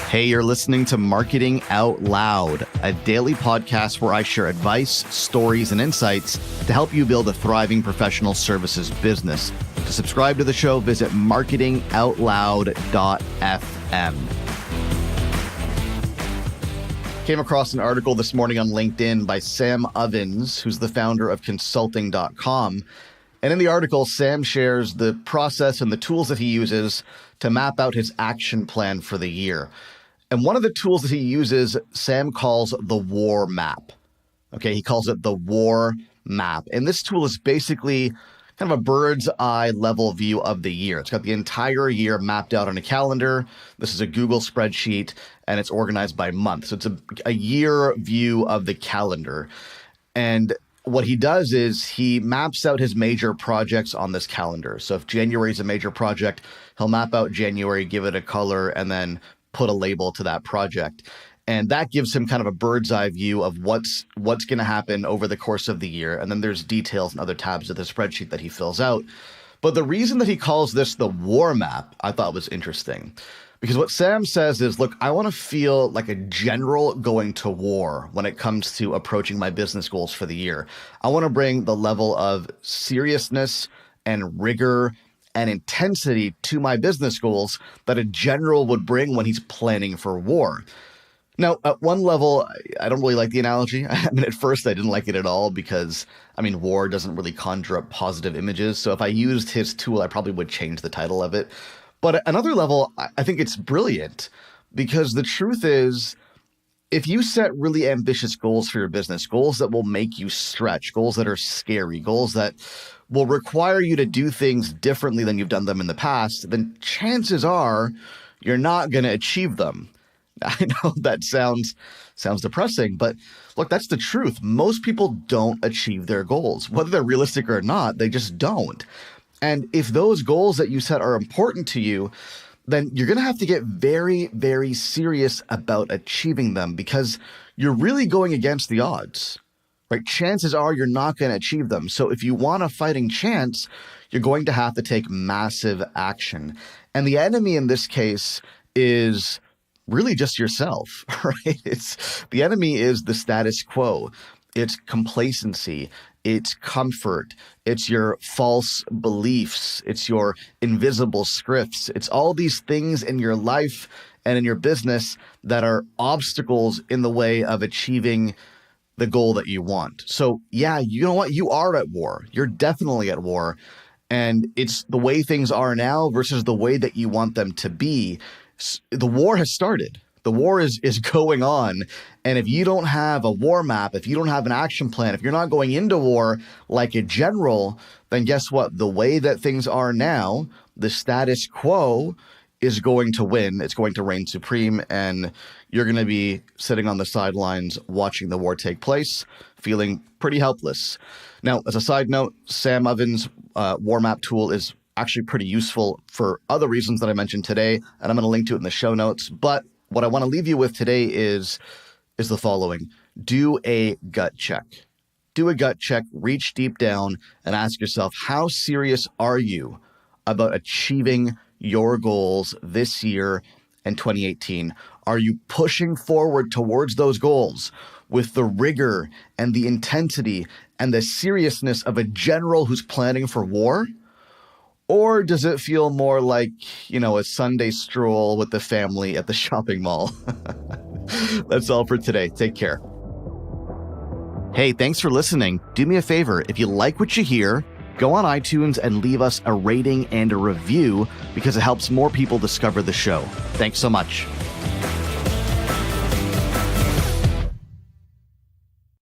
Hey, you're listening to Marketing Out Loud, a daily podcast where I share advice, stories, and insights to help you build a thriving professional services business. To subscribe to the show, visit marketingoutloud.fm. Came across an article this morning on LinkedIn by Sam Ovens, who's the founder of consulting.com. And in the article, Sam shares the process and the tools that he uses to map out his action plan for the year. And one of the tools that he uses, Sam calls the war map. Okay, he calls it the war map. And this tool is basically kind of a bird's eye level view of the year. It's got the entire year mapped out on a calendar. This is a Google spreadsheet, and it's organized by month. So it's a year view of the calendar. And what he does is he maps out his major projects on this calendar. So if January is a major project, he'll map out January, give it a color, and then put a label to that project. And that gives him kind of a bird's eye view of what's going to happen over the course of the year. And then there's details and other tabs of the spreadsheet that he fills out. But the reason that he calls this the war map, I thought was interesting. Because what Sam says is, look, I want to feel like a general going to war when it comes to approaching my business goals for the year. I want to bring the level of seriousness and rigor and intensity to my business goals that a general would bring when he's planning for war. Now, at one level, I don't really like the analogy. I mean, at first I didn't like it at all because, war doesn't really conjure up positive images. So if I used his tool, I probably would change the title of it. But at another level, I think it's brilliant because the truth is, if you set really ambitious goals for your business, goals that will make you stretch, goals that are scary, goals that will require you to do things differently than you've done them in the past, then chances are you're not going to achieve them. I know that sounds depressing, but look, that's the truth. Most people don't achieve their goals. Whether they're realistic or not, they just don't. And if those goals that you set are important to you, then you're going to have to get very, very serious about achieving them because you're really going against the odds, right? Chances are you're not going to achieve them. So if you want a fighting chance, you're going to have to take massive action. And the enemy in this case is really just yourself, right? The enemy is the status quo. It's complacency. It's comfort. It's your false beliefs. It's your invisible scripts. It's all these things in your life and in your business that are obstacles in the way of achieving the goal that you want. So yeah, you know what? You are at war. You're definitely at war. And it's the way things are now versus the way that you want them to be. The war has started. The war is going on. And if you don't have a war map, if you don't have an action plan, if you're not going into war like a general, then guess what? The way that things are now, the status quo is going to win. It's going to reign supreme. And you're going to be sitting on the sidelines watching the war take place, feeling pretty helpless. Now, as a side note, Sam Ovens' war map tool is actually pretty useful for other reasons that I mentioned today, and I'm going to link to it in the show notes. But what I want to leave you with today is the following. Do a gut check. Do a gut check, reach deep down and ask yourself, how serious are you about achieving your goals this year and 2018? Are you pushing forward towards those goals with the rigor and the intensity and the seriousness of a general who's planning for war? Or does it feel more like, a Sunday stroll with the family at the shopping mall? That's all for today. Take care. Hey, thanks for listening. Do me a favor. If you like what you hear, go on iTunes and leave us a rating and a review because it helps more people discover the show. Thanks so much.